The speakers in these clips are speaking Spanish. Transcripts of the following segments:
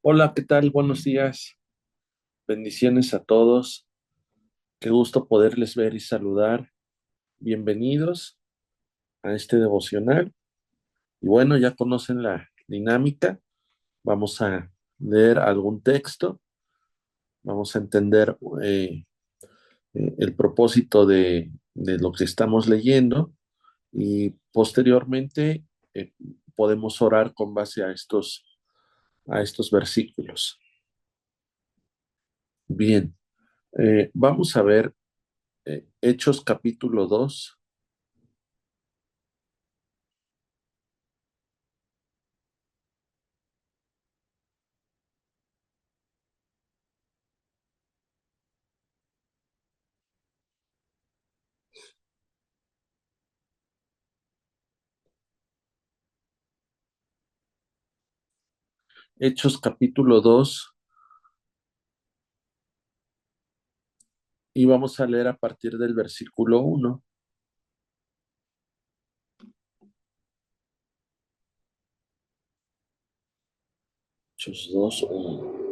Hola, ¿qué tal? Buenos días. Bendiciones a todos. Qué gusto poderles ver y saludar. Bienvenidos a este devocional. Y bueno, ya conocen la dinámica. Vamos a leer algún texto. Vamos a entender el propósito de lo que estamos leyendo. Y posteriormente eh, podemos orar con base a estos versículos. Bien, vamos a ver Hechos capítulo 2. Hechos capítulo 2 y vamos a leer a partir del versículo 1. Hechos 2, 1.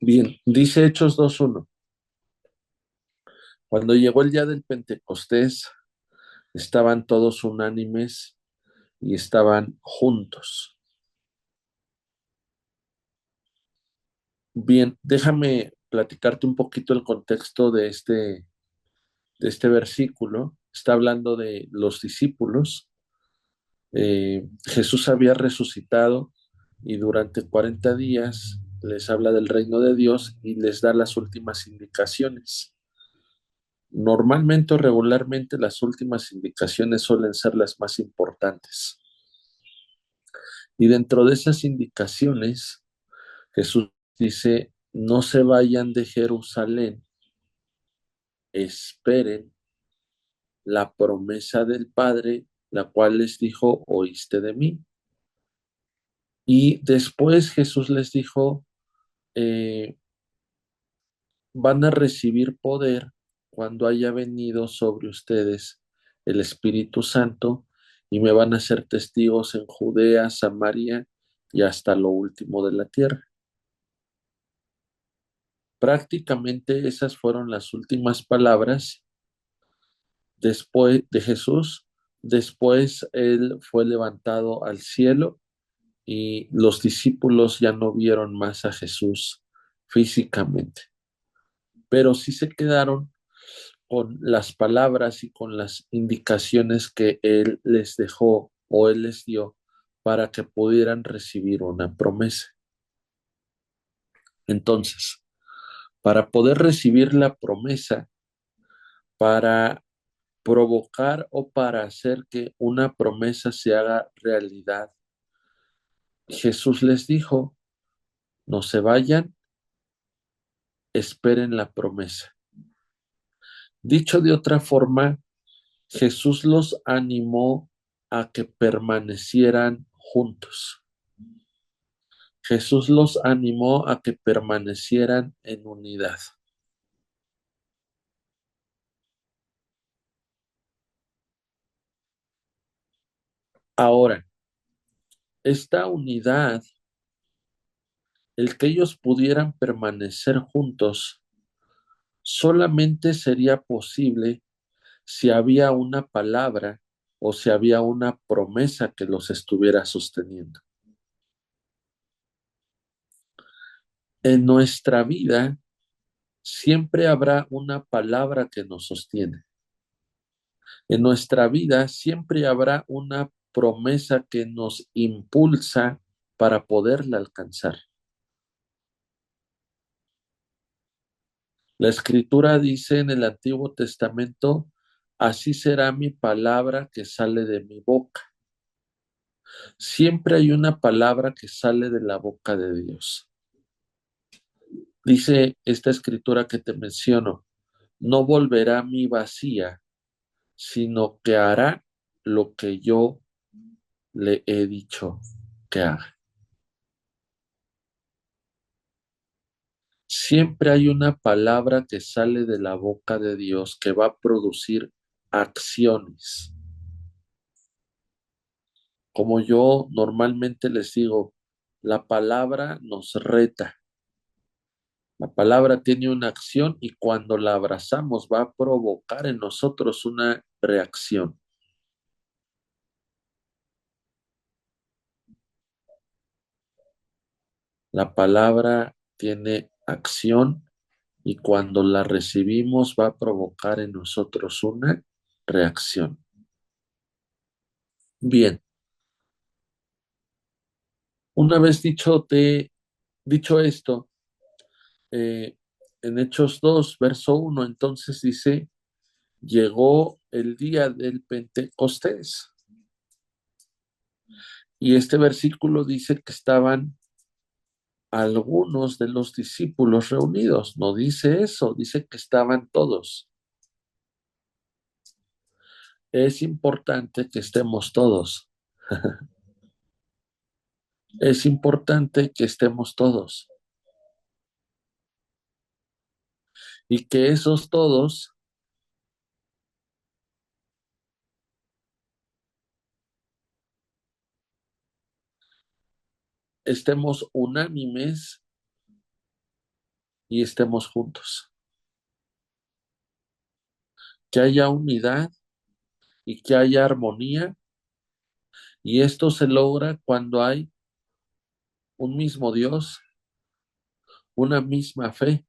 Bien, dice Hechos 2, 1. Cuando llegó el día del Pentecostés, estaban todos unánimes y estaban juntos. Bien, déjame platicarte un poquito el contexto de este versículo. Está hablando de los discípulos. Jesús había resucitado y durante 40 días les habla del reino de Dios y les da las últimas indicaciones. Normalmente o regularmente las últimas indicaciones suelen ser las más importantes. Y dentro de esas indicaciones, Jesús dice, no se vayan de Jerusalén, esperen la promesa del Padre, la cual les dijo, oíste de mí. Y después Jesús les dijo, eh, van a recibir poder cuando haya venido sobre ustedes el Espíritu Santo y me van a ser testigos en Judea, Samaria y hasta lo último de la tierra. Prácticamente esas fueron las últimas palabras después de Jesús. Después él fue levantado al cielo y los discípulos ya no vieron más a Jesús físicamente, pero sí se quedaron con las palabras y con las indicaciones que Él les dejó o Él les dio para que pudieran recibir una promesa. Entonces, para poder recibir la promesa, para provocar o para hacer que una promesa se haga realidad, Jesús les dijo, no se vayan, esperen la promesa. Dicho de otra forma, Jesús los animó a que permanecieran juntos. Jesús los animó a que permanecieran en unidad. Ahora, esta unidad, el que ellos pudieran permanecer juntos, solamente sería posible si había una palabra o si había una promesa que los estuviera sosteniendo. En nuestra vida siempre habrá una palabra que nos sostiene. En nuestra vida siempre habrá una promesa que nos impulsa para poderla alcanzar. La escritura dice en el Antiguo Testamento, así será mi palabra que sale de mi boca. Siempre hay una palabra que sale de la boca de Dios. Dice esta escritura que te menciono, no volverá a mí vacía, sino que hará lo que yo le he dicho que haga. Siempre hay una palabra que sale de la boca de Dios que va a producir acciones. Como yo normalmente les digo, la palabra nos reta. La palabra tiene una acción y cuando la abrazamos va a provocar en nosotros una reacción. La palabra tiene acción y cuando la recibimos va a provocar en nosotros una reacción. Bien, una vez dicho esto, eh, en Hechos 2 verso 1, entonces dice, llegó el día del Pentecostés. Y este versículo dice que estaban algunos de los discípulos reunidos. No dice eso, dice que estaban todos. Es importante que estemos todos. Es importante que estemos todos. Y que esos todos estemos unánimes y estemos juntos. Que haya unidad y que haya armonía. Y esto se logra cuando hay un mismo Dios, una misma fe,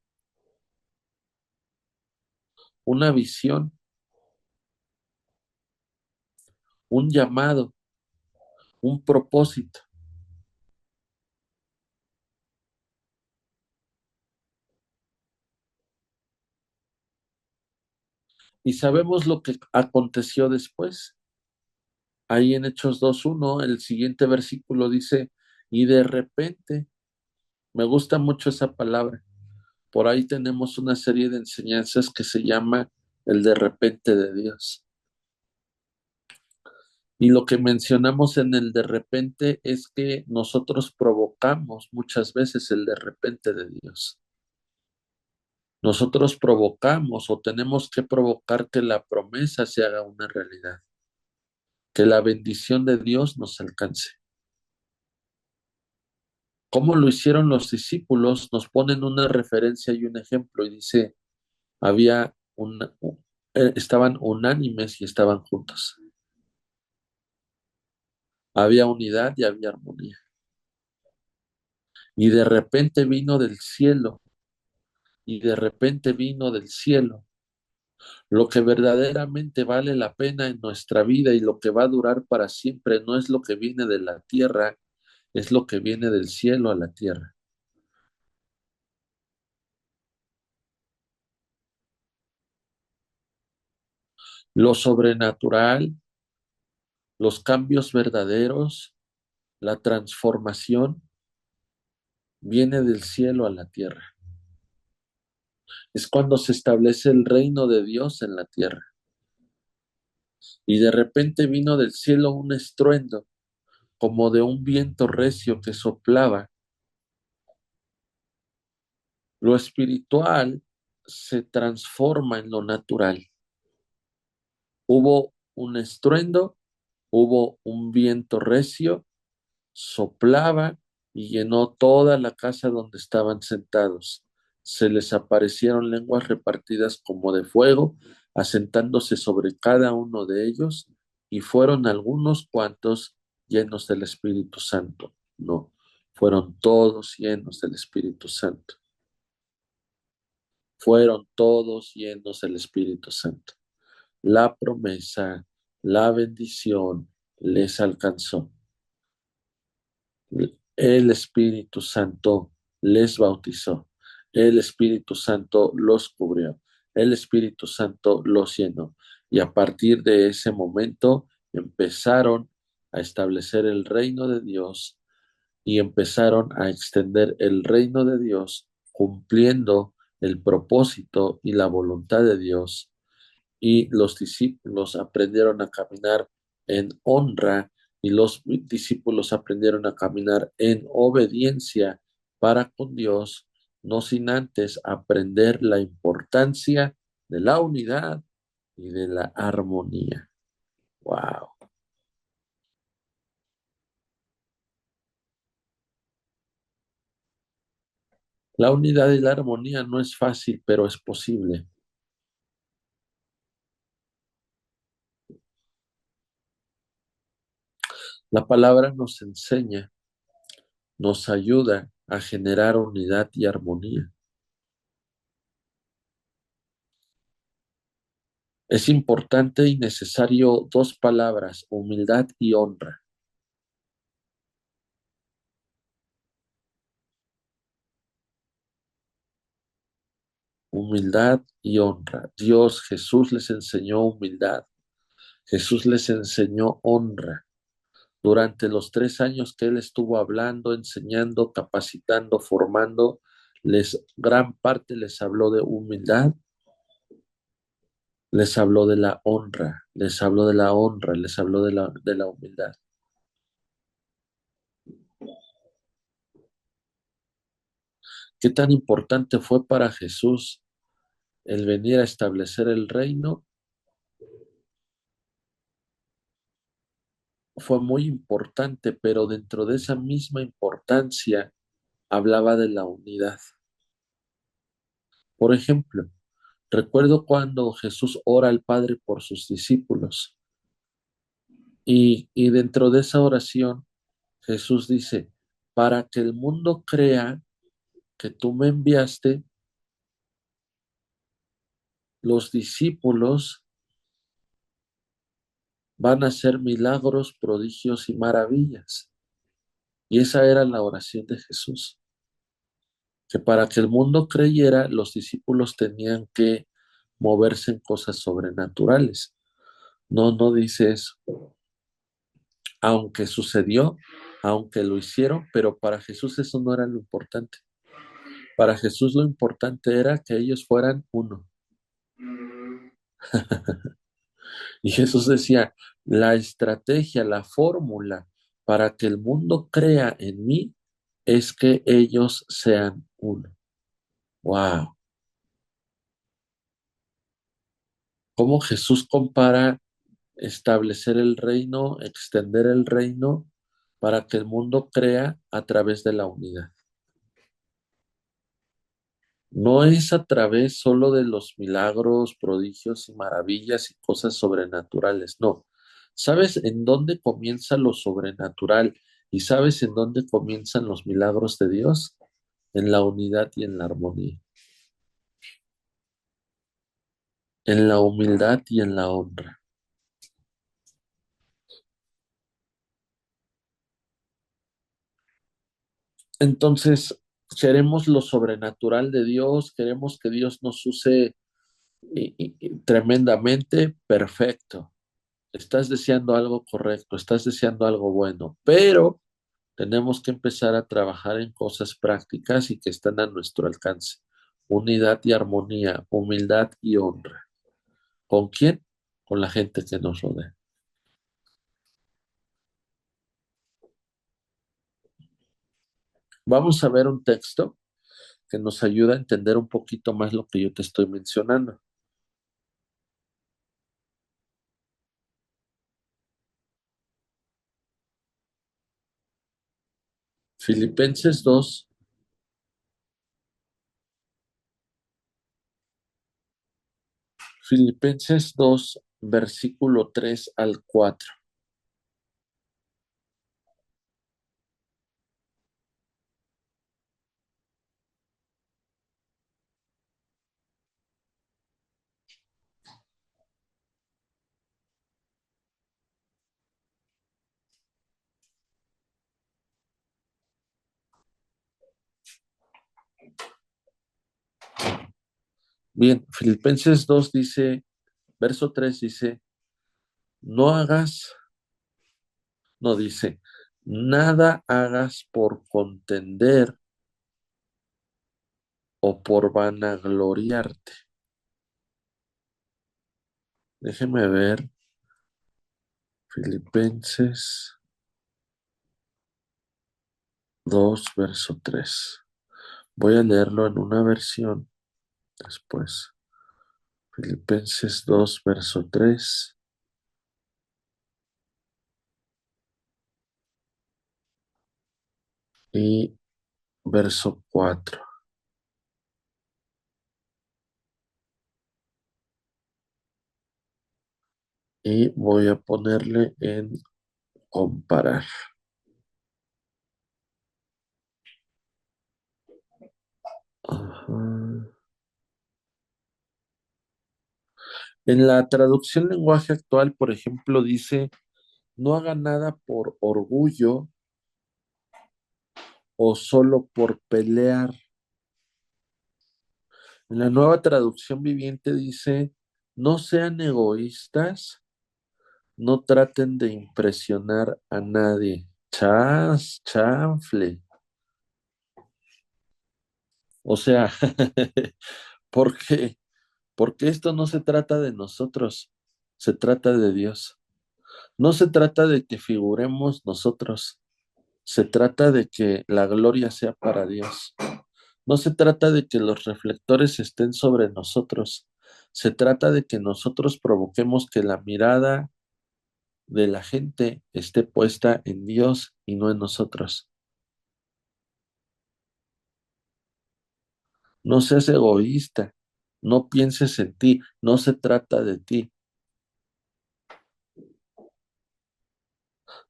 una visión, un llamado, un propósito. Y sabemos lo que aconteció después. Ahí en Hechos 2:1, el siguiente versículo dice, y de repente, me gusta mucho esa palabra. Por ahí tenemos una serie de enseñanzas que se llama el de repente de Dios. Y lo que mencionamos en el de repente es que nosotros provocamos muchas veces el de repente de Dios. Nosotros provocamos o tenemos que provocar que la promesa se haga una realidad, que la bendición de Dios nos alcance. ¿Cómo lo hicieron los discípulos? Nos ponen una referencia y un ejemplo y dice, había estaban unánimes y estaban juntos. Había unidad y había armonía. Y de repente vino del cielo, y de repente vino del cielo lo que verdaderamente vale la pena en nuestra vida y lo que va a durar para siempre no es lo que viene de la tierra, es lo que viene del cielo a la tierra. Lo sobrenatural, los cambios verdaderos, la transformación viene del cielo a la tierra. Es cuando se establece el reino de Dios en la tierra. Y de repente vino del cielo un estruendo, como de un viento recio que soplaba. Lo espiritual se transforma en lo natural. Hubo un estruendo, hubo un viento recio, soplaba y llenó toda la casa donde estaban sentados. Se les aparecieron lenguas repartidas como de fuego, asentándose sobre cada uno de ellos, y fueron algunos cuantos llenos del Espíritu Santo. No, fueron todos llenos del Espíritu Santo. Fueron todos llenos del Espíritu Santo. La promesa, la bendición les alcanzó. El Espíritu Santo les bautizó. El Espíritu Santo los cubrió. El Espíritu Santo los llenó. Y a partir de ese momento empezaron a establecer el reino de Dios y empezaron a extender el reino de Dios cumpliendo el propósito y la voluntad de Dios, y los discípulos aprendieron a caminar en honra y los discípulos aprendieron a caminar en obediencia para con Dios, no sin antes aprender la importancia de la unidad y de la armonía. Wow. La unidad y la armonía no es fácil, pero es posible. La palabra nos enseña, nos ayuda a generar unidad y armonía. Es importante y necesario dos palabras, humildad y honra. Humildad y honra. Dios, Jesús les enseñó humildad. Jesús les enseñó honra. Durante los 3 años que Él estuvo hablando, enseñando, capacitando, formando, gran parte les habló de humildad, les habló de la honra, les habló de la honra, les habló de la humildad. ¿Qué tan importante fue para Jesús el venir a establecer el reino? Fue muy importante, pero dentro de esa misma importancia hablaba de la unidad. Por ejemplo, recuerdo cuando Jesús ora al Padre por sus discípulos y dentro de esa oración Jesús dice, para que el mundo crea que tú me enviaste, los discípulos van a hacer milagros, prodigios y maravillas. Y esa era la oración de Jesús, que para que el mundo creyera, los discípulos tenían que moverse en cosas sobrenaturales. No, no dice eso. Aunque sucedió, aunque lo hicieron, pero para Jesús eso no era lo importante. Para Jesús lo importante era que ellos fueran uno. Y Jesús decía, la estrategia, la fórmula para que el mundo crea en mí es que ellos sean uno. Wow. ¿Cómo Jesús compara establecer el reino, extender el reino para que el mundo crea a través de la unidad? No es a través solo de los milagros, prodigios y maravillas y cosas sobrenaturales, no. ¿Sabes en dónde comienza lo sobrenatural y sabes en dónde comienzan los milagros de Dios? En la unidad y en la armonía, en la humildad y en la honra. Entonces, queremos lo sobrenatural de Dios, queremos que Dios nos use tremendamente, perfecto. Estás deseando algo correcto, estás deseando algo bueno, pero tenemos que empezar a trabajar en cosas prácticas y que están a nuestro alcance. Unidad y armonía, humildad y honra. ¿Con quién? Con la gente que nos rodea. Vamos a ver un texto que nos ayuda a entender un poquito más lo que yo te estoy mencionando. Filipenses 2, Filipenses 2, versículo 3 al 4. Bien, Filipenses 2 dice, verso 3 dice, no hagas, no dice, nada hagas por contender o por vanagloriarte. Déjeme ver, Filipenses 2 verso 3. Voy a leerlo en una versión después. Filipenses 2 verso 3 y verso 4. Y voy a ponerle en comparar. Ajá. En la traducción lenguaje actual, por ejemplo, dice, no haga nada por orgullo o solo por pelear. En la nueva traducción viviente dice, no sean egoístas, no traten de impresionar a nadie. Chanfle. O sea, ¿por qué? Porque esto no se trata de nosotros, se trata de Dios. No se trata de que figuremos nosotros, se trata de que la gloria sea para Dios. No se trata de que los reflectores estén sobre nosotros, se trata de que nosotros provoquemos que la mirada de la gente esté puesta en Dios y no en nosotros. No seas egoísta, no pienses en ti, no se trata de ti.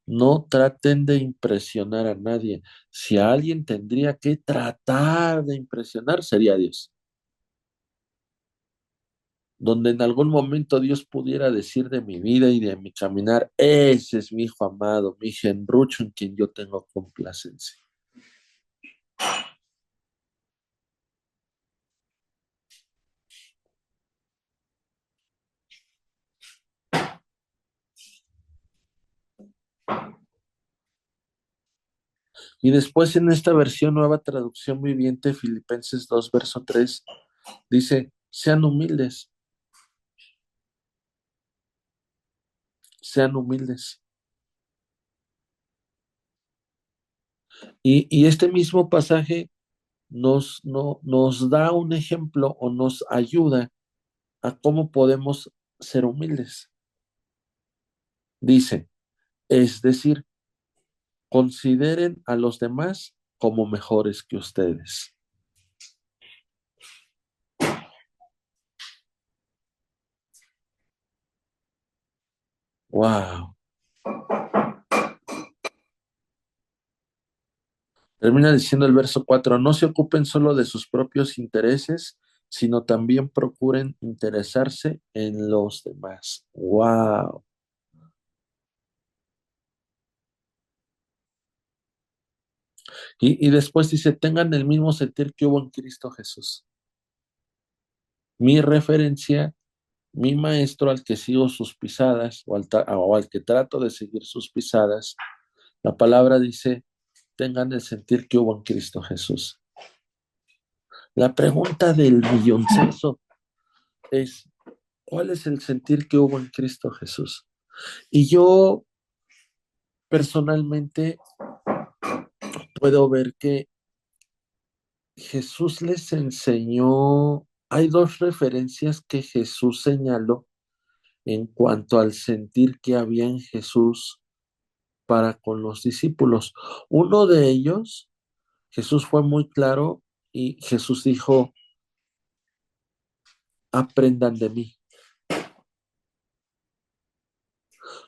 No traten de impresionar a nadie. Si a alguien tendría que tratar de impresionar, sería Dios. Donde en algún momento Dios pudiera decir de mi vida y de mi caminar, ese es mi hijo amado, mi genrucho en quien yo tengo complacencia. Y después en esta versión, nueva traducción viviente, Filipenses 2 verso 3 dice, sean humildes. Y este mismo pasaje nos da un ejemplo o nos ayuda a cómo podemos ser humildes. Dice, es decir, consideren a los demás como mejores que ustedes. Wow. Termina diciendo el verso 4, no se ocupen solo de sus propios intereses, sino también procuren interesarse en los demás. Wow. Y después dice, tengan el mismo sentir que hubo en Cristo Jesús. Mi referencia, mi maestro al que sigo sus pisadas o al que trato de seguir sus pisadas, la palabra dice, tengan el sentir que hubo en Cristo Jesús. La pregunta del millonceso es, ¿cuál es el sentir que hubo en Cristo Jesús? Y yo personalmente puedo ver que Jesús les enseñó, hay dos referencias que Jesús señaló en cuanto al sentir que había en Jesús para con los discípulos. Uno de ellos, Jesús fue muy claro y Jesús dijo, aprendan de mí.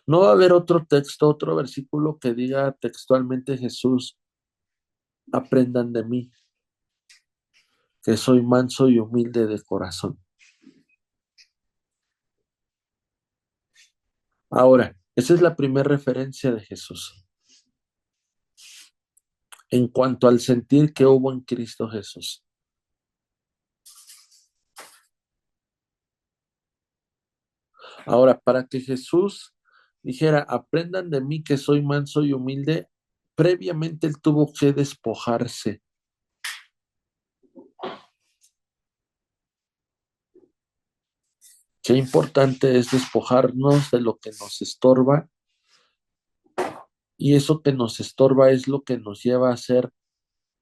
No va a haber otro texto, otro versículo que diga textualmente Jesús, aprendan de mí, que soy manso y humilde de corazón. Ahora, esa es la primera referencia de Jesús en cuanto al sentir que hubo en Cristo Jesús. Ahora, para que Jesús dijera, aprendan de mí que soy manso y humilde, previamente él tuvo que despojarse. Qué importante es despojarnos de lo que nos estorba, y eso que nos estorba es lo que nos lleva a ser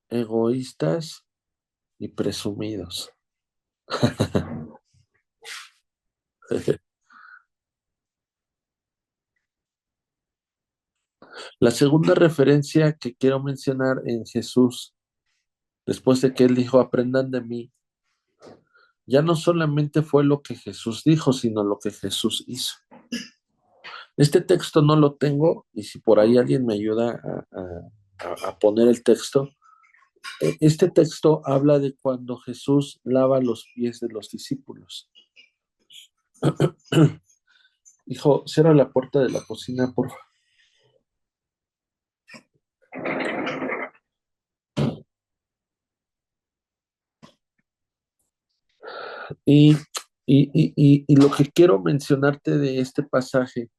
egoístas y presumidos. La segunda referencia que quiero mencionar en Jesús, después de que él dijo, aprendan de mí, ya no solamente fue lo que Jesús dijo, sino lo que Jesús hizo. Este texto no lo tengo, y si por ahí alguien me ayuda a poner el texto, este texto habla de cuando Jesús lava los pies de los discípulos. Hijo, cierra la puerta de la cocina, por favor. Y, y lo que quiero mencionarte de este pasaje,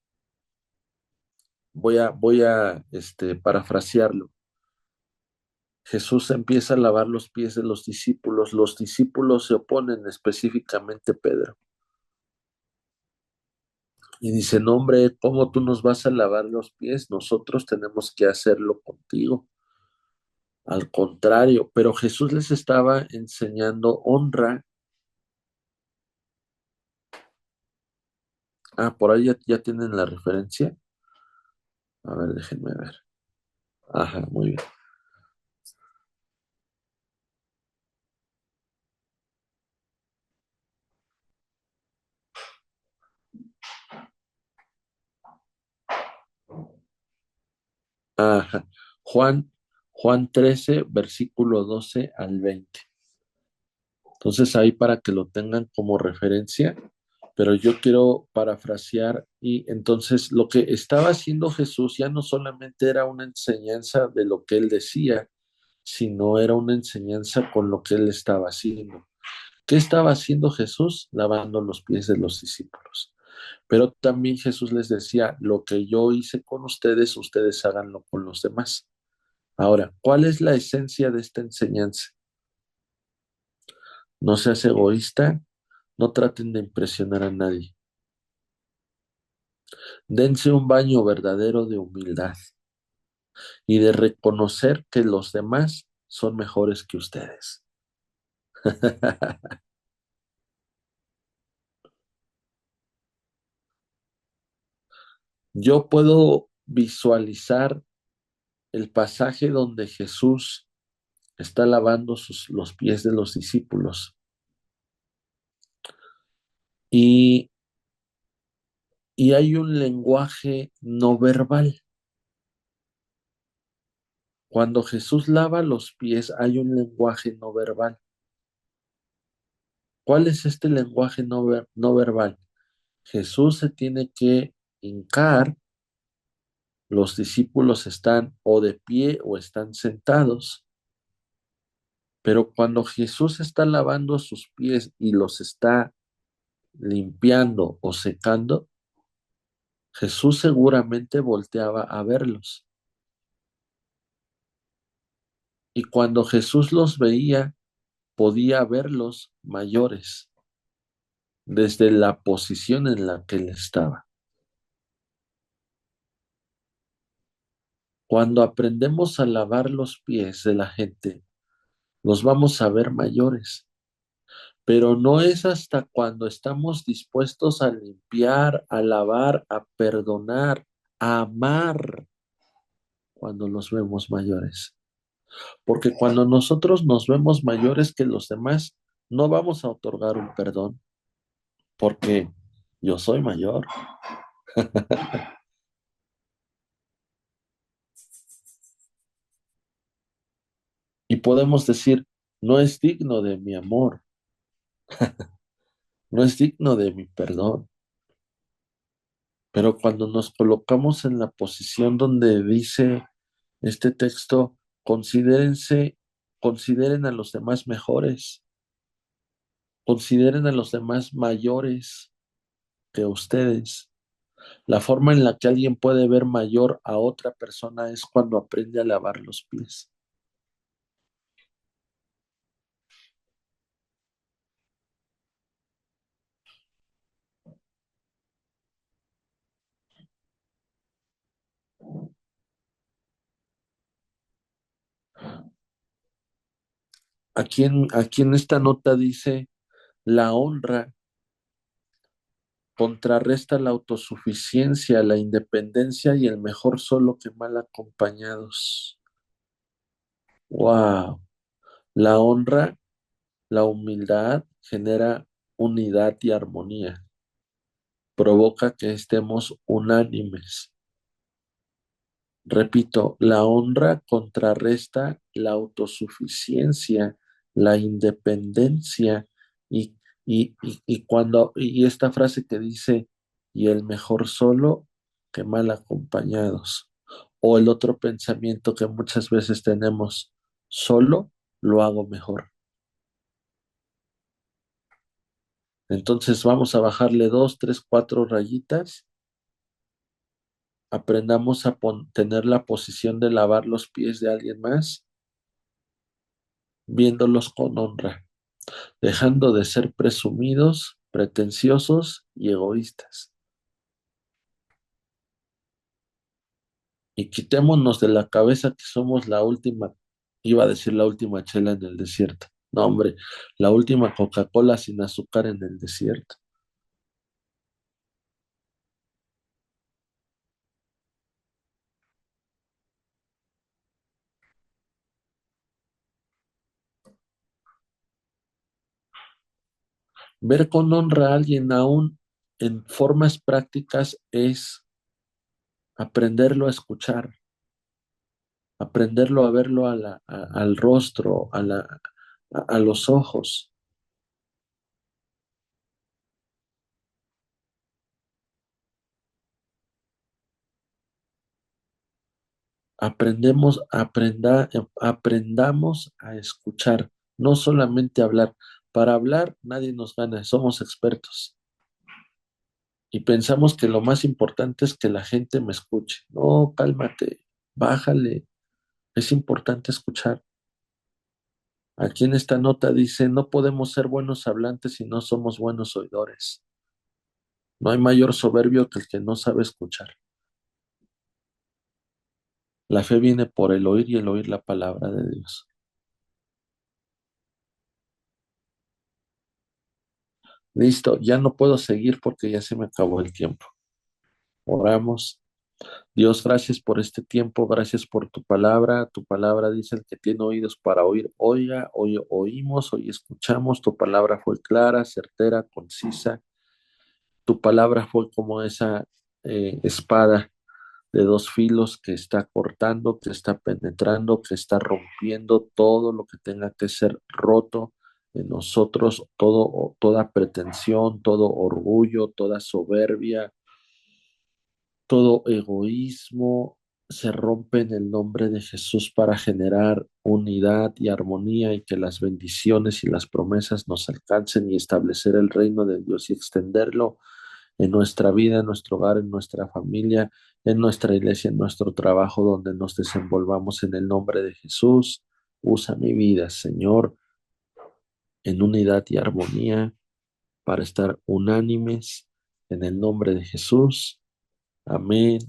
voy a parafrasearlo. Jesús empieza a lavar los pies de los discípulos se oponen, específicamente Pedro, y dice, no, hombre, ¿cómo tú nos vas a lavar los pies? Nosotros tenemos que hacerlo contigo. Al contrario, pero Jesús les estaba enseñando honra. Ah, por ahí ya tienen la referencia. A ver, déjenme ver. Ajá, muy bien. Ajá. Juan, Juan 13, versículo 12 al 20. Entonces ahí para que lo tengan como referencia, pero yo quiero parafrasear, y entonces lo que estaba haciendo Jesús ya no solamente era una enseñanza de lo que él decía, sino era una enseñanza con lo que él estaba haciendo. ¿Qué estaba haciendo Jesús? Lavando los pies de los discípulos. Pero también Jesús les decía, lo que yo hice con ustedes, ustedes háganlo con los demás. Ahora, ¿cuál es la esencia de esta enseñanza? No seas egoísta, no traten de impresionar a nadie. Dense un baño verdadero de humildad y de reconocer que los demás son mejores que ustedes. Yo puedo visualizar el pasaje donde Jesús está lavando los pies de los discípulos, y, y hay un lenguaje no verbal. Cuando Jesús lava los pies, hay un lenguaje no verbal. ¿Cuál es este lenguaje no verbal? Jesús se tiene que hincar, los discípulos están o de pie o están sentados, pero cuando Jesús está lavando sus pies y los está limpiando o secando, Jesús seguramente volteaba a verlos. Y cuando Jesús los veía, podía verlos mayores desde la posición en la que él estaba. Cuando aprendemos a lavar los pies de la gente, los vamos a ver mayores, pero no es hasta cuando estamos dispuestos a limpiar, a lavar, a perdonar, a amar, cuando los vemos mayores. Porque cuando nosotros nos vemos mayores que los demás, no vamos a otorgar un perdón, porque yo soy mayor. Y podemos decir, no es digno de mi amor, no es digno de mi perdón. Pero cuando nos colocamos en la posición donde dice este texto, consideren a los demás mejores, consideren a los demás mayores que ustedes. La forma en la que alguien puede ver mayor a otra persona es cuando aprende a lavar los pies. Aquí en esta nota dice, la honra contrarresta la autosuficiencia, la independencia y el mejor solo que mal acompañados. Wow. La honra, la humildad genera unidad y armonía. Provoca que estemos unánimes. Repito, la honra contrarresta la autosuficiencia, la independencia y, y esta frase que dice, y el mejor solo que mal acompañados. O el otro pensamiento que muchas veces tenemos, solo lo hago mejor. Entonces vamos a bajarle dos, tres, cuatro rayitas. Aprendamos a tener la posición de lavar los pies de alguien más, viéndolos con honra, dejando de ser presumidos, pretenciosos y egoístas. Y quitémonos de la cabeza que somos la última, iba a decir la última chela en el desierto. No, hombre, la última Coca-Cola sin azúcar en el desierto. Ver con honra a alguien aún en formas prácticas es aprenderlo a escuchar, aprenderlo a verlo al rostro, a los ojos. Aprendamos a escuchar, no solamente hablar. Para hablar nadie nos gana, somos expertos. Y pensamos que lo más importante es que la gente me escuche. No, cálmate, bájale. Es importante escuchar. Aquí en esta nota dice, no podemos ser buenos hablantes si no somos buenos oidores. No hay mayor soberbio que el que no sabe escuchar. La fe viene por el oír y el oír la palabra de Dios. Listo, ya no puedo seguir porque ya se me acabó el tiempo. Oramos. Dios, gracias por este tiempo, gracias por tu palabra. Tu palabra dice el que tiene oídos para oír, oiga, hoy oímos, hoy escuchamos. Tu palabra fue clara, certera, concisa. Tu palabra fue como esa espada de dos filos que está cortando, que está penetrando, que está rompiendo todo lo que tenga que ser roto en nosotros, toda pretensión, todo orgullo, toda soberbia, todo egoísmo se rompe en el nombre de Jesús para generar unidad y armonía y que las bendiciones y las promesas nos alcancen y establecer el reino de Dios y extenderlo en nuestra vida, en nuestro hogar, en nuestra familia, en nuestra iglesia, en nuestro trabajo, donde nos desenvolvamos en el nombre de Jesús. Usa mi vida, Señor, en unidad y armonía para estar unánimes en el nombre de Jesús. Amén